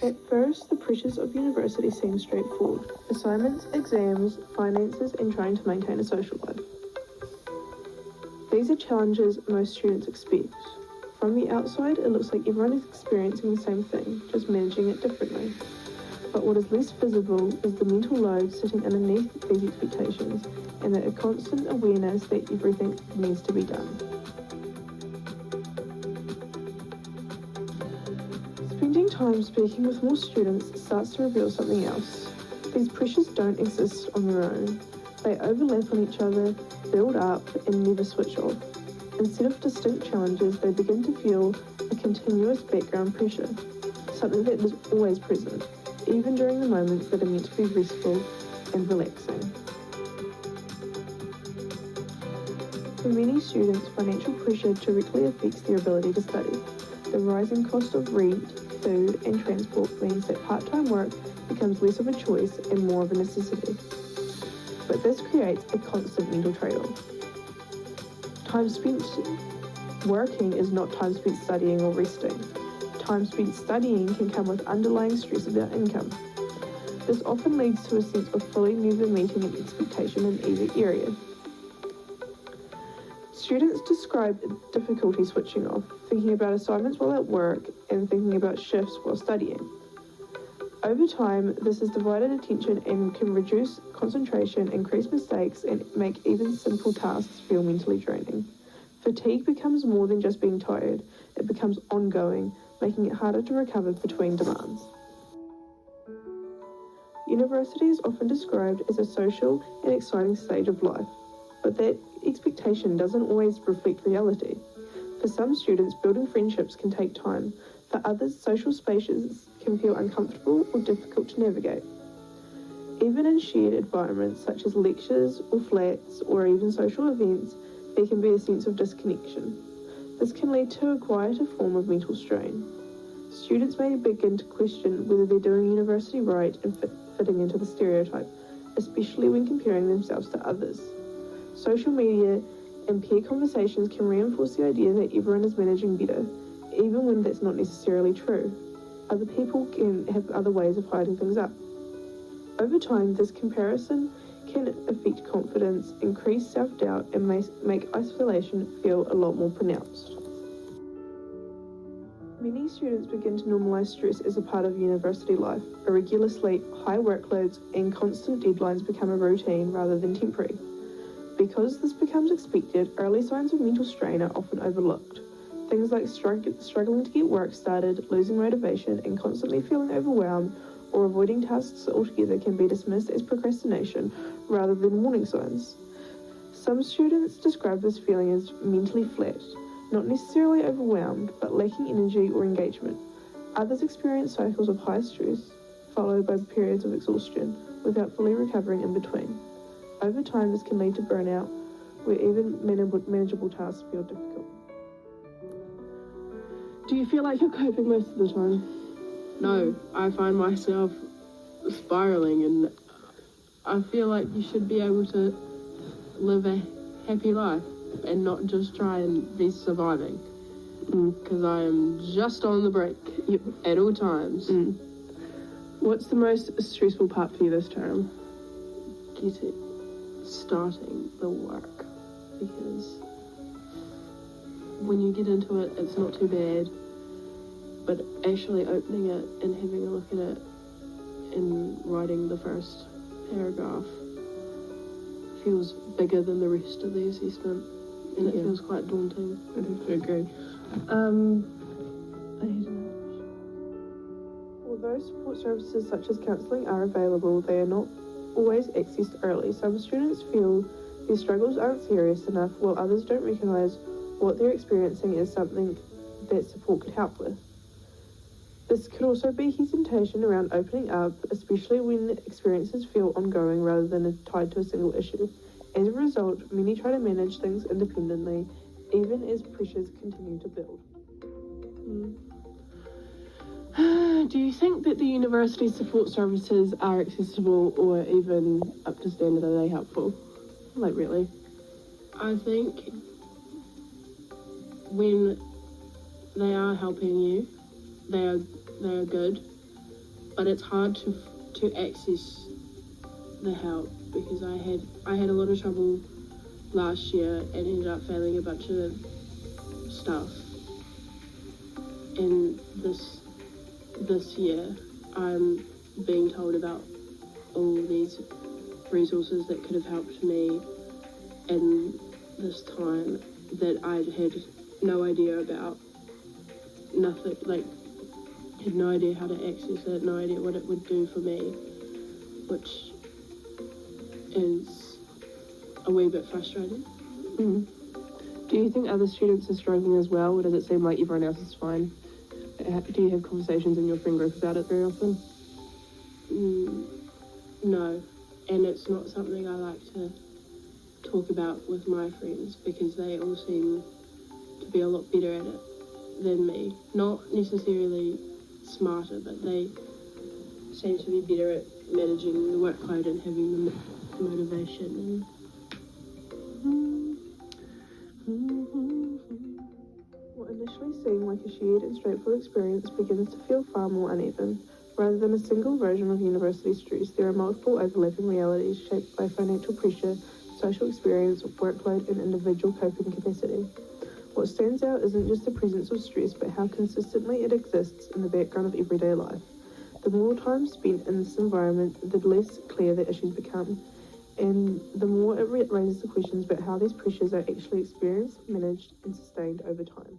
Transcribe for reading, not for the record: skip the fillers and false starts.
At first, the pressures of university seem straightforward. Assignments, exams, finances, and trying to maintain a social life. These are challenges most students expect. From the outside, it looks like everyone is experiencing the same thing, just managing it differently. But what is less visible is the mental load sitting underneath these expectations and a constant awareness that everything needs to be done. Spending time speaking with more students starts to reveal something else. These pressures don't exist on their own. They overlap on each other, build up, and never switch off. Instead of distinct challenges, they begin to feel a continuous background pressure, something that is always present, even during the moments that are meant to be restful and relaxing. For many students, financial pressure directly affects their ability to study. The rising cost of rent, food, and transport means that part-time work becomes less of a choice and more of a necessity. But this creates a constant mental trade-off. Time spent working is not time spent studying or resting. Time spent studying can come with underlying stress about income. This often leads to a sense of fully never meeting an expectation in either area. Students describe difficulty switching off, thinking about assignments while at work and thinking about shifts while studying. Over time, this is divided attention and can reduce concentration, increase mistakes, and make even simple tasks feel mentally draining. Fatigue becomes more than just being tired, it becomes ongoing, making it harder to recover between demands. University is often described as a social and exciting stage of life, but that expectation doesn't always reflect reality. For some students, building friendships can take time. For others, social spaces can feel uncomfortable or difficult to navigate. Even in shared environments such as lectures or flats or even social events, there can be a sense of disconnection. This can lead to a quieter form of mental strain. Students may begin to question whether they're doing university right and fitting into the stereotype, especially when comparing themselves to others. Social media and peer conversations can reinforce the idea that everyone is managing better, even when that's not necessarily true. Other people can have other ways of hiding things up. Over time, this comparison can affect confidence, increase self-doubt, and make isolation feel a lot more pronounced. Many students begin to normalize stress as a part of university life. Irregular sleep, high workloads, and constant deadlines become a routine rather than temporary. Because this becomes expected, early signs of mental strain are often overlooked. Things like struggling to get work started, losing motivation, and constantly feeling overwhelmed or avoiding tasks altogether can be dismissed as procrastination rather than warning signs. Some students describe this feeling as mentally flat, not necessarily overwhelmed, but lacking energy or engagement. Others experience cycles of high stress, followed by periods of exhaustion, without fully recovering in between. Over time, this can lead to burnout, where even manageable tasks feel difficult. Do you feel like you're coping most of the time? No, I find myself spiraling, and I feel like you should be able to live a happy life and not just try and be surviving. Because I am just on the brink at all times. What's the most stressful part for you this term? Starting the work, because when you get into it, it's not too bad, but actually opening it and having a look at it and writing the first paragraph feels bigger than the rest of the assessment, and it feels quite daunting. I have to agree. Although support services such as counselling are available, they are not always accessed early. Some students feel their struggles aren't serious enough, while others don't recognise what they're experiencing as something that support could help with. This could also be hesitation around opening up, especially when experiences feel ongoing rather than tied to a single issue. As a result, many try to manage things independently, even as pressures continue to build. Do you think that the university support services are accessible or even up to standard? Are they helpful? Like, really? I think when they are helping you, they are good, but it's hard to access the help because I had a lot of trouble last year and ended up failing a bunch of stuff. And this year, I'm being told about all these resources that could have helped me in this time that I had no idea about. Nothing, like, had no idea how to access it, no idea what it would do for me, which is a wee bit frustrating. Mm. Do you think other students are struggling as well, or does it seem like everyone else is fine? Do you have conversations in your friend group about it very often? No, and it's not something I like to talk about with my friends because they all seem to be a lot better at it than me. Not necessarily smarter, but they seem to be better at managing the workload and having the motivation. What initially seemed like a shared and straightforward experience begins to feel far more uneven. Rather than a single version of university stress, there are multiple overlapping realities shaped by financial pressure, social experience, workload, and individual coping capacity. What stands out isn't just the presence of stress, but how consistently it exists in the background of everyday life. The more time spent in this environment, the less clear the issues become, and the more it raises the questions about how these pressures are actually experienced, managed, and sustained over time.